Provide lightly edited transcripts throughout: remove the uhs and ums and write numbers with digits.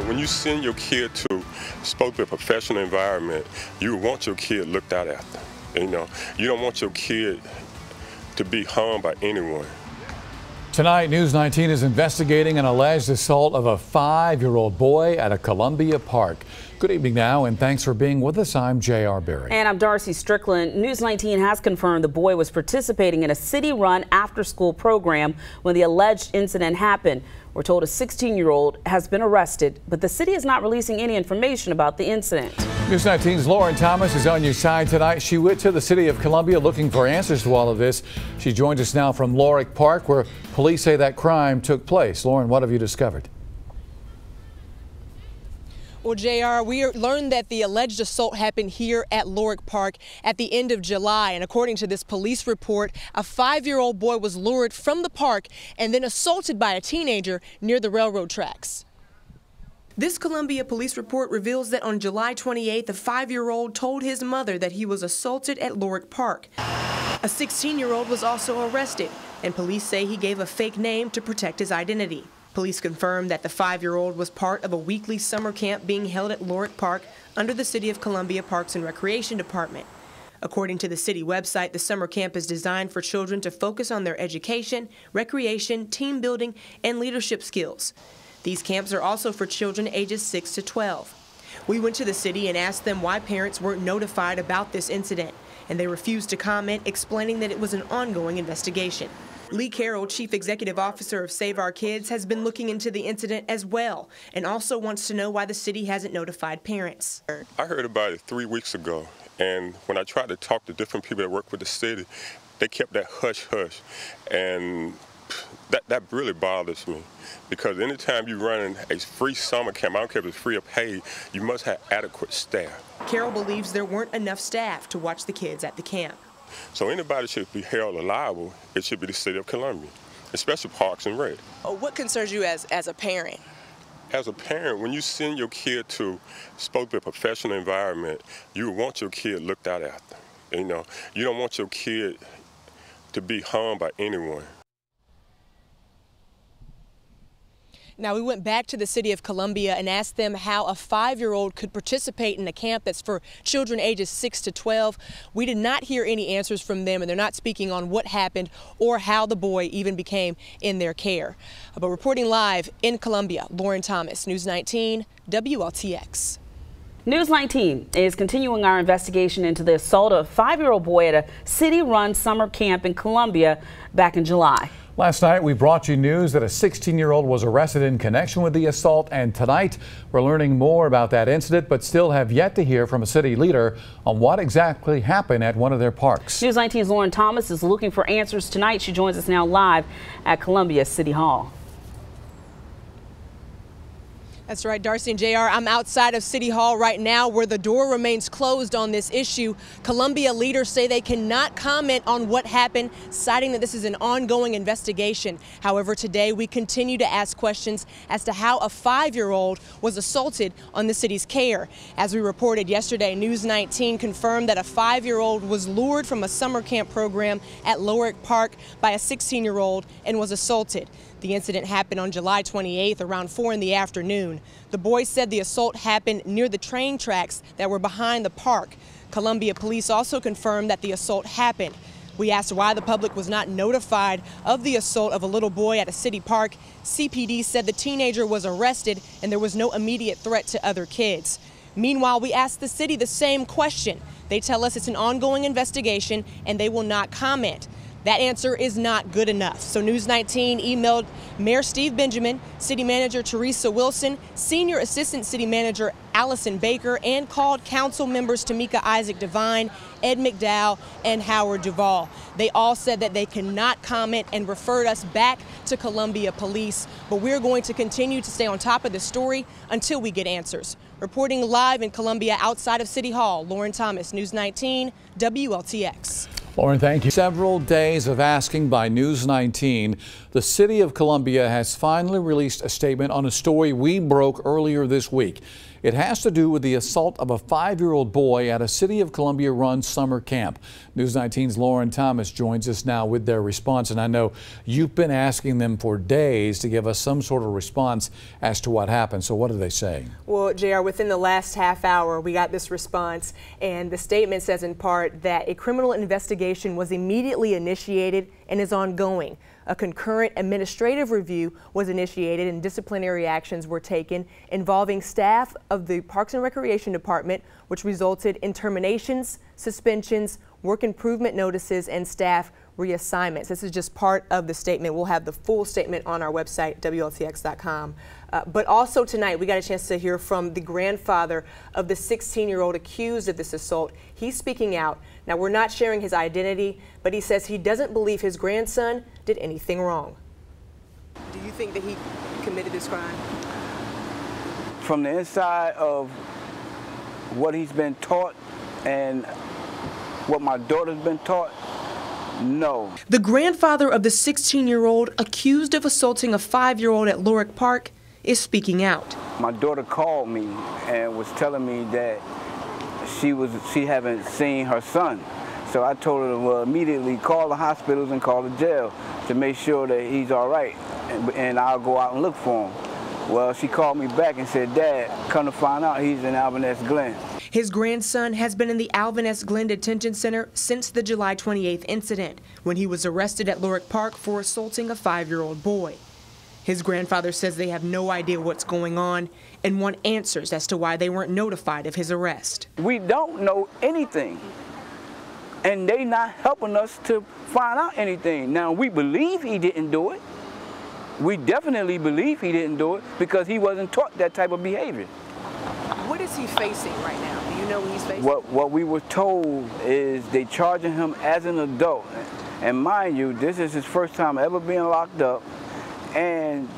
When you send your kid to supposed to be a professional environment, you want your kid looked out after. You don't want your kid to be harmed by anyone. Tonight, News 19 is investigating an alleged assault of a 5-year-old boy at a Columbia park. Good evening now, and thanks for being with us. I'm J.R. Berry. And I'm Darcy Strickland. News 19 has confirmed the boy was participating in a city-run after-school program when the alleged incident happened. We're told a 16-year-old has been arrested, but the city is not releasing any information about the incident. News 19's Lauren Thomas is on your side tonight. She went to the city of Columbia looking for answers to all of this. She joins us now from LorickPark, where police say that crime took place. Lauren, what have you discovered? Well, JR, we learned that the alleged assault happened here at LorickPark at the end of July. And according to this police report, a 5-year-old boy was lured from the park and then assaulted by a teenager near the railroad tracks. This Columbia police report reveals that on July 28th, a 5-year-old told his mother that he was assaulted at LorickPark. A 16-year-old was also arrested, and police say he gave a fake name to protect his identity. Police confirmed that the 5-year-old was part of a weekly summer camp being held at LorickPark under the City of Columbia Parks and Recreation Department. According to the city website, the summer camp is designed for children to focus on their education, recreation, team building, and leadership skills. These camps are also for children ages 6 to 12. We went to the city and asked them why parents weren't notified about this incident, and they refused to comment, explaining that it was an ongoing investigation. Lee Carroll, Chief Executive Officer of Save Our Kids, has been looking into the incident as well and also wants to know why the city hasn't notified parents. I heard about it 3 weeks ago, and when I tried to talk to different people that work with the city, they kept that hush-hush, and that really bothers me, because anytime you're running a free summer camp, I don't care if it's free or paid, you must have adequate staff. Carroll believes there weren't enough staff to watch the kids at the camp. So anybody should be held liable. It should be the City of Columbia, especially Parks and Rec. What concerns you as a parent? As a parent, when you send your kid to supposed to be a professional environment, you want your kid looked out after. You don't want your kid to be harmed by anyone. Now, we went back to the City of Columbia and asked them how a 5-year-old could participate in a camp that's for children ages 6 to 12. We did not hear any answers from them, and they're not speaking on what happened or how the boy even became in their care. But reporting live in Columbia, Lauren Thomas, News 19, WLTX. News 19 is continuing our investigation into the assault of a 5-year-old boy at a city-run summer camp in Columbia back in July. Last night, we brought you news that a 16-year-old was arrested in connection with the assault, and tonight we're learning more about that incident, but still have yet to hear from a city leader on what exactly happened at one of their parks. News 19's Lauren Thomas is looking for answers tonight. She joins us now live at Columbia City Hall. That's right, Darcy and JR. I'm outside of City Hall right now where the door remains closed on this issue. Columbia leaders say they cannot comment on what happened, citing that this is an ongoing investigation. However, today we continue to ask questions as to how a 5-year-old was assaulted on the city's care. As we reported yesterday, News 19 confirmed that a 5-year-old was lured from a summer camp program at LorickPark by a 16-year-old and was assaulted. The incident happened on July 28th around 4 in the afternoon. The boy said the assault happened near the train tracks that were behind the park. Columbia police also confirmed that the assault happened. We asked why the public was not notified of the assault of a little boy at a city park. CPD said the teenager was arrested and there was no immediate threat to other kids. Meanwhile, we asked the city the same question. They tell us it's an ongoing investigation and they will not comment. That answer is not good enough. So News 19 emailed Mayor Steve Benjamin, City Manager Teresa Wilson, Senior Assistant City Manager Allison Baker, and called council members Tamika Isaac Devine, Ed McDowell, and Howard Duvall. They all said that they cannot comment and referred us back to Columbia Police. But we're going to continue to stay on top of this story until we get answers. Reporting live in Columbia outside of City Hall, Lauren Thomas, News 19, WLTX. Lauren, thank you. Several days of asking by News 19 The city of Columbia has finally released a statement on a story we broke earlier this week. It has to do with the assault of a 5-year-old boy at a City of Columbia-run summer camp. News 19's Lauren Thomas joins us now with their response, and I know you've been asking them for days to give us some sort of response as to what happened. So what are they saying? Well, JR, within the last half hour, we got this response, and the statement says in part that a criminal investigation was immediately initiated and is ongoing. A concurrent administrative review was initiated and disciplinary actions were taken involving staff of the Parks and Recreation Department, which resulted in terminations, suspensions, work improvement notices, and staff reassignments. This is just part of the statement. We'll have the full statement on our website, WLTX19. But also tonight, we got a chance to hear from the grandfather of the 16-year-old accused of this assault. He's speaking out. Now, we're not sharing his identity, but he says he doesn't believe his grandson did anything wrong. Do you think that he committed this crime? From the inside of what he's been taught and what my daughter's been taught, no. The grandfather of the 16-year-old accused of assaulting a 5-year-old at LorickPark is speaking out. My daughter called me and was telling me that she haven't seen her son. So I told her to immediately call the hospitals and call the jail to make sure that he's all right, and I'll go out and look for him. Well, she called me back and said, Dad, come to find out he's in Alvin S. Glenn. His grandson has been in the Alvin S. Glenn Detention Center since the July 28th incident, when he was arrested at LorickPark for assaulting a 5-year-old boy. His grandfather says they have no idea what's going on and want answers as to why they weren't notified of his arrest. We don't know anything, and they not helping us to find out anything. Now, we believe he didn't do it. We definitely believe he didn't do it because he wasn't taught that type of behavior. What is he facing right now? Do you know what he's facing? What we were told is they charging him as an adult. And mind you, this is his first time ever being locked up. And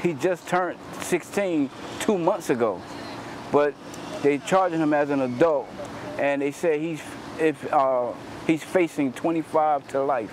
he just turned 16 2 months ago. But they charging him as an adult. And they say he's facing 25 to life.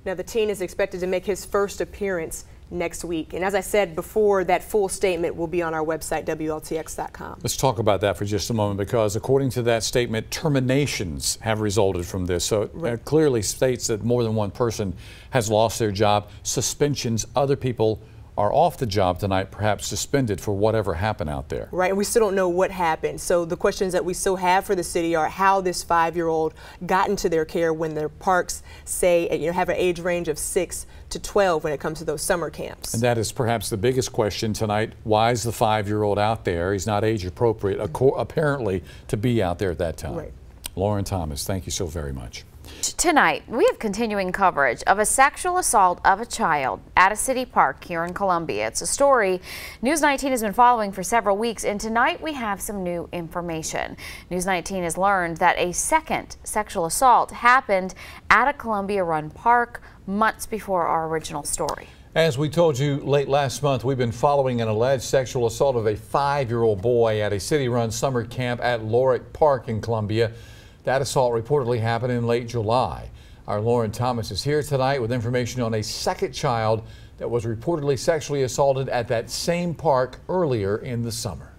Now, the teen is expected to make his first appearance next week. And as I said before, that full statement will be on our website, WLTX.com. Let's talk about that for just a moment, because according to that statement, terminations have resulted from this. So it clearly states that more than one person has lost their job. Suspensions, other people are off the job tonight, perhaps suspended for whatever happened out there. Right, and we still don't know what happened. So the questions that we still have for the city are how this 5-year-old got into their care when their parks say, have an age range of 6 to 12 when it comes to those summer camps. And that is perhaps the biggest question tonight. Why is the 5-year-old out there? He's not age appropriate, apparently, to be out there at that time. Right. Lauren Thomas, thank you so very much. Tonight, we have continuing coverage of a sexual assault of a child at a city park here in Columbia. It's a story News 19 has been following for several weeks, and tonight we have some new information. News 19 has learned that a second sexual assault happened at a Columbia-run park months before our original story. As we told you late last month, we've been following an alleged sexual assault of a 5-year-old boy at a city-run summer camp at LorickPark in Columbia. That assault reportedly happened in late July. Our Lauren Thomas is here tonight with information on a second child that was reportedly sexually assaulted at that same park earlier in the summer.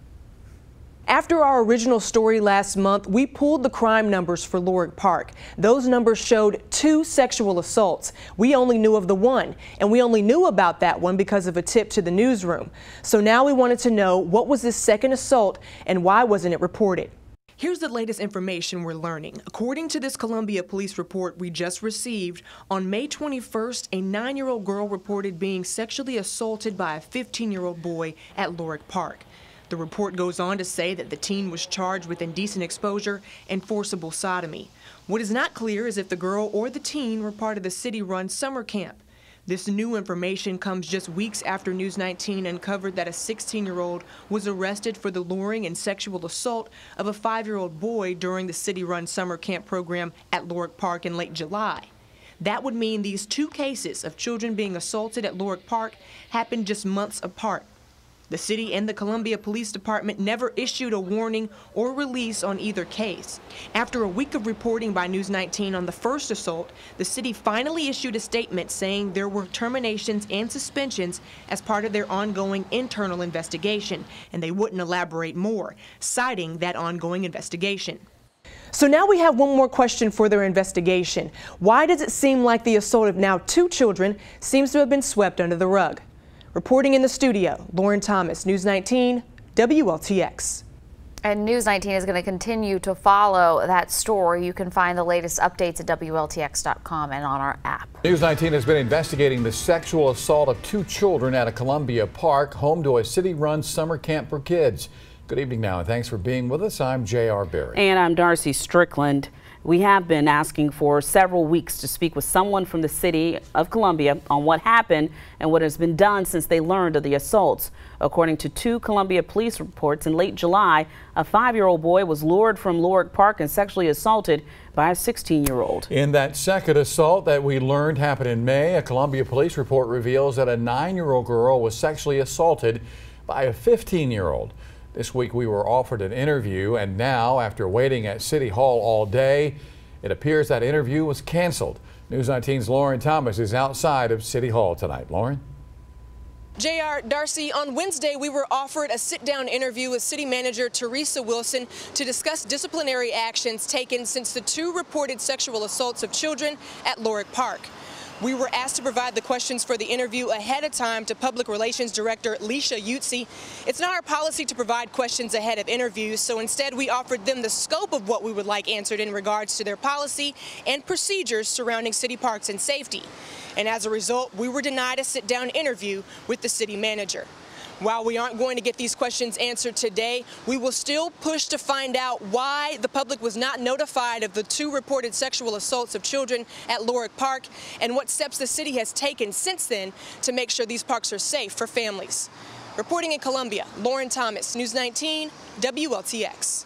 After our original story last month, we pulled the crime numbers for LorickPark. Those numbers showed 2 sexual assaults. We only knew of the one, and we only knew about that one because of a tip to the newsroom. So now we wanted to know, what was this second assault and why wasn't it reported? Here's the latest information we're learning. According to this Columbia police report we just received, on May 21st, a 9-year-old girl reported being sexually assaulted by a 15-year-old boy at LorickPark. The report goes on to say that the teen was charged with indecent exposure and forcible sodomy. What is not clear is if the girl or the teen were part of the city-run summer camp. This new information comes just weeks after News 19 uncovered that a 16-year-old was arrested for the luring and sexual assault of a 5-year-old boy during the city-run summer camp program at LorickPark in late July. That would mean these 2 cases of children being assaulted at LorickPark happened just months apart. The city and the Columbia Police Department never issued a warning or release on either case. After a week of reporting by News 19 on the first assault, the city finally issued a statement saying there were terminations and suspensions as part of their ongoing internal investigation, and they wouldn't elaborate more, citing that ongoing investigation. So now we have one more question for their investigation. Why does it seem like the assault of now 2 children seems to have been swept under the rug? Reporting in the studio, Lauren Thomas, News 19, WLTX. And News 19 is going to continue to follow that story. You can find the latest updates at WLTX.com and on our app. News 19 has been investigating the sexual assault of 2 children at a Columbia Park, home to a city-run summer camp for kids. Good evening now, and thanks for being with us. I'm J.R. Berry. And I'm Darcy Strickland. We have been asking for several weeks to speak with someone from the city of Columbia on what happened and what has been done since they learned of the assaults. According to 2 Columbia police reports, in late July, a 5-year-old boy was lured from LorickPark and sexually assaulted by a 16-year-old. In that second assault that we learned happened in May, a Columbia police report reveals that a 9-year-old girl was sexually assaulted by a 15-year-old. This week we were offered an interview, and now, after waiting at City Hall all day, it appears that interview was canceled. News 19's Lauren Thomas is outside of City Hall tonight. Lauren? JR, Darcy, on Wednesday we were offered a sit-down interview with City Manager Teresa Wilson to discuss disciplinary actions taken since the 2 reported sexual assaults of children at LorickPark. We were asked to provide the questions for the interview ahead of time to Public Relations Director Leisha Utsi. It's not our policy to provide questions ahead of interviews, so instead we offered them the scope of what we would like answered in regards to their policy and procedures surrounding city parks and safety. And as a result, we were denied a sit-down interview with the city manager. While we aren't going to get these questions answered today, we will still push to find out why the public was not notified of the 2 reported sexual assaults of children at LorickPark and what steps the city has taken since then to make sure these parks are safe for families. Reporting in Columbia, Lauren Thomas, News 19, WLTX.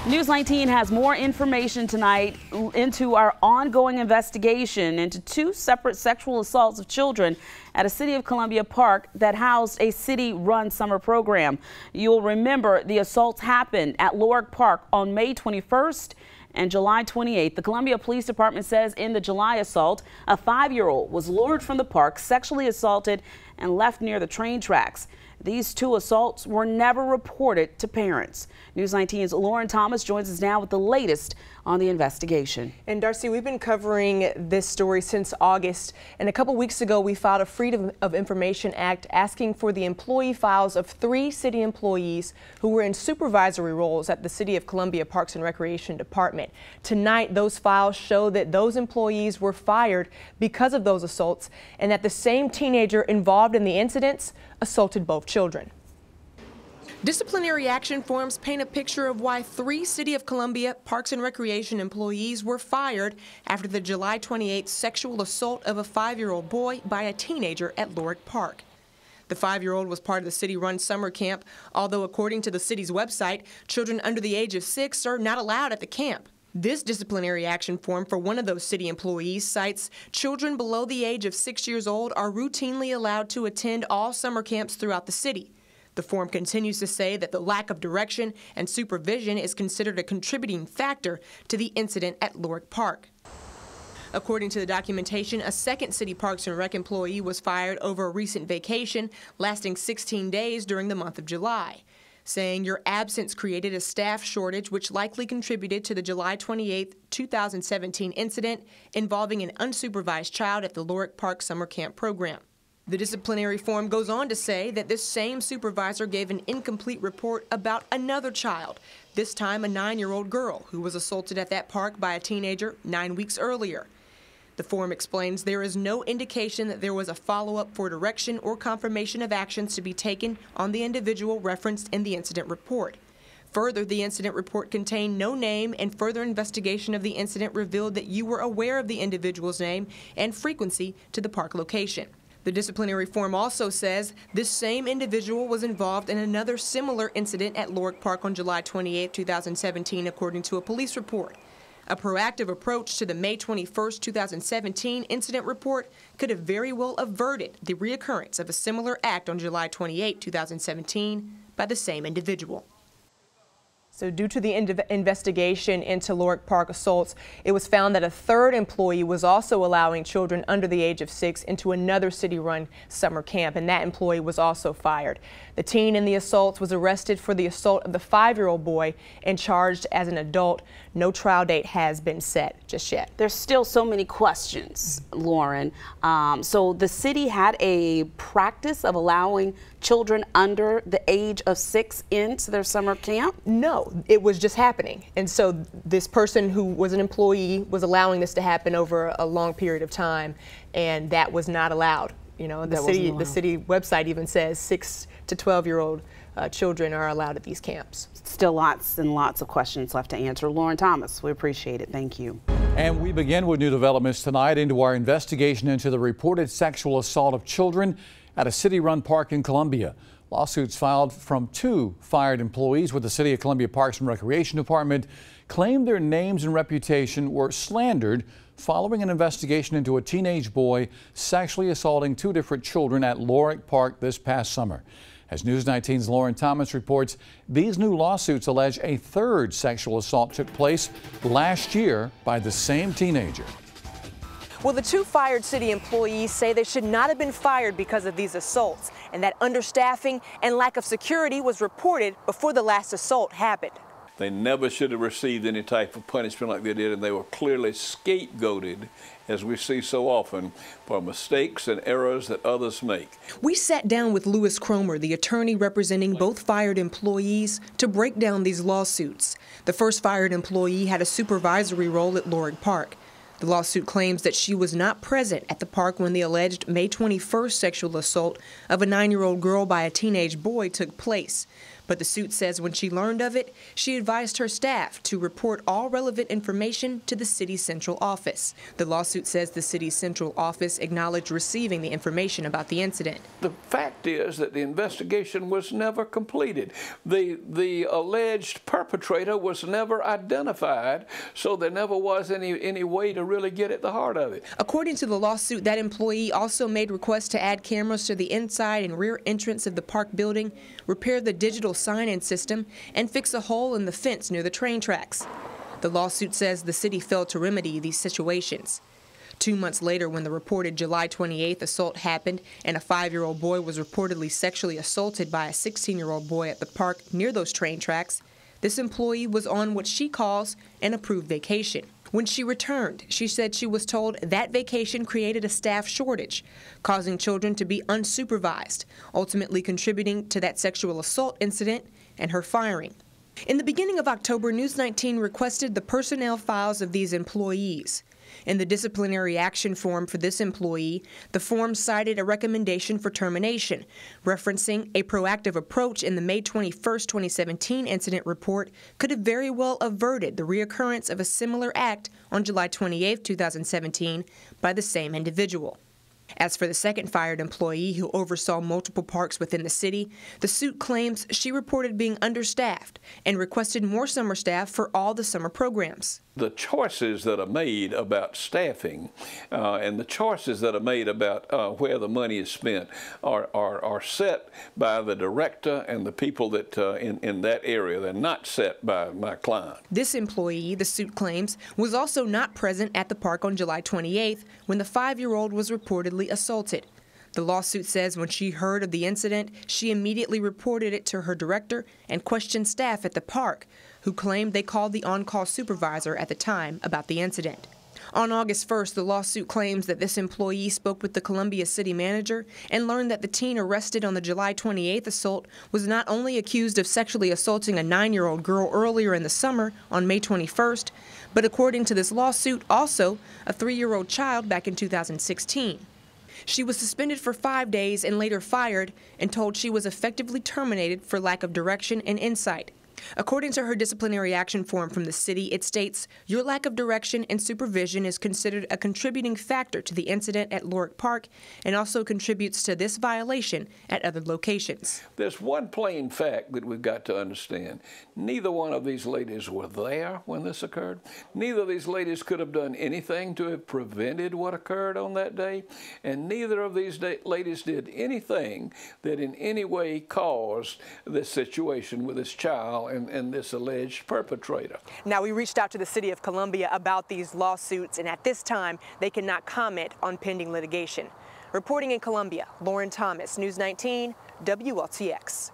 News 19 has more information tonight into our ongoing investigation into 2 separate sexual assaults of children at a City of Columbia park that housed a city-run summer program. You'll remember the assaults happened at LorickPark on May 21st and July 28th. The Columbia Police Department says in the July assault, a 5-year-old was lured from the park, sexually assaulted, and left near the train tracks. These 2 assaults were never reported to parents. News 19's Lauren Thomas joins us now with the latest on the investigation. And Darcy, we've been covering this story since August, and a couple weeks ago we filed a Freedom of Information Act asking for the employee files of 3 city employees who were in supervisory roles at the City of Columbia Parks and Recreation Department. Tonight, those files show that those employees were fired because of those assaults and that the same teenager involved in the incidents assaulted both children. Disciplinary action forms paint a picture of why 3 City of Columbia Parks and Recreation employees were fired after the July 28th sexual assault of a 5-year-old boy by a teenager at LorickPark. The 5-year-old was part of the city-run summer camp, although according to the city's website, children under the age of 6 are not allowed at the camp. This disciplinary action form for one of those city employees cites children below the age of 6 years old are routinely allowed to attend all summer camps throughout the city. The form continues to say that the lack of direction and supervision is considered a contributing factor to the incident at LorickPark. According to the documentation, a second City Parks and Rec employee was fired over a recent vacation lasting 16 days during the month of July, saying your absence created a staff shortage which likely contributed to the July 28, 2017 incident involving an unsupervised child at the LorickPark summer camp program. The disciplinary form goes on to say that this same supervisor gave an incomplete report about another child, this time a 9-year-old girl who was assaulted at that park by a teenager 9 weeks earlier. The form explains there is no indication that there was a follow-up for direction or confirmation of actions to be taken on the individual referenced in the incident report. Further, the incident report contained no name, and further investigation of the incident revealed that you were aware of the individual's name and frequency to the park location. The disciplinary form also says this same individual was involved in another similar incident at LorickPark on July 28, 2017, according to a police report. A proactive approach to the May 21, 2017 incident report could have very well averted the reoccurrence of a similar act on July 28, 2017 by the same individual. So due to the investigation into LorickPark assaults, it was found that a third employee was also allowing children under the age of 6 into another city-run summer camp, and that employee was also fired. The teen in the assaults was arrested for the assault of the 5-year-old boy and charged as an adult. No trial date has been set just yet. There's still so many questions, Lauren. So the city had a practice of allowing children under the age of 6 into their summer camp? No, it was just happening. And so this person who was an employee was allowing this to happen over a long period of time, and that was not allowed. You know, the city website even says 6 to 12-year-old children are allowed at these camps. Still lots and lots of questions left to answer. Lauren Thomas, we appreciate it. Thank you. And we begin with new developments tonight into our investigation into the reported sexual assault of children at a city-run park in Columbia. Lawsuits filed from 2 fired employees with the City of Columbia Parks and Recreation Department claim their names and reputation were slandered following an investigation into a teenage boy sexually assaulting 2 different children at LorickPark this past summer. As News 19's Lauren Thomas reports, these new lawsuits allege a 3rd sexual assault took place last year by the same teenager. Well, the 2 fired city employees say they should not have been fired because of these assaults, and that understaffing and lack of security was reported before the last assault happened. They never should have received any type of punishment like they did, and they were clearly scapegoated, as we see so often, for mistakes and errors that others make. We sat down with Louis Cromer, the attorney representing both fired employees, to break down these lawsuits. The first fired employee had a supervisory role at LorickPark. The lawsuit claims that she was not present at the park when the alleged May 21st sexual assault of a 9-year-old girl by a teenage boy took place. But the suit says when she learned of it, she advised her staff to report all relevant information to the city's central office. The lawsuit says the city's central office acknowledged receiving the information about the incident. The fact is that the investigation was never completed. The alleged perpetrator was never identified, so there never was any way to really get at the heart of it. According to the lawsuit, that employee also made requests to add cameras to the inside and rear entrance of the park building, repair the digital sign-in system, and fix a hole in the fence near the train tracks. The lawsuit says the city failed to remedy these situations. 2 months later, when the reported July 28th assault happened and a 5-year-old boy was reportedly sexually assaulted by a 16-year-old boy at the park near those train tracks, this employee was on what she calls an approved vacation. When she returned, she said she was told that vacation created a staff shortage, causing children to be unsupervised, ultimately contributing to that sexual assault incident and her firing. In the beginning of October, News 19 requested the personnel files of these employees. In the disciplinary action form for this employee, the form cited a recommendation for termination, referencing a proactive approach in the May 21, 2017 incident report could have very well averted the reoccurrence of a similar act on July 28, 2017 by the same individual. As for the second fired employee who oversaw multiple parks within the city, the suit claims she reported being understaffed and requested more summer staff for all the summer programs. The choices that are made about staffing and the choices that are made about where the money is spent are set by the director and the people that in that area. They're not set by my client. This employee, the suit claims, was also not present at the park on July 28th when the 5-year-old was reportedly assaulted. The lawsuit says when she heard of the incident, she immediately reported it to her director and questioned staff at the park, who claimed they called the on-call supervisor at the time about the incident. On August 1st, the lawsuit claims that this employee spoke with the Columbia city manager and learned that the teen arrested on the July 28th assault was not only accused of sexually assaulting a 9-year-old girl earlier in the summer on May 21st, but according to this lawsuit, also a 3-year-old child back in 2016. She was suspended for 5 days and later fired and told she was effectively terminated for lack of direction and insight. According to her disciplinary action form from the city, it states, "Your lack of direction and supervision is considered a contributing factor to the incident at LorickPark and also contributes to this violation at other locations." There's one plain fact that we've got to understand. Neither one of these ladies were there when this occurred. Neither of these ladies could have done anything to have prevented what occurred on that day. And neither of these ladies did anything that in any way caused this situation with this child and this alleged perpetrator. Now, we reached out to the city of Columbia about these lawsuits, and at this time, they cannot comment on pending litigation. Reporting in Columbia, Lauren Thomas, News 19, WLTX.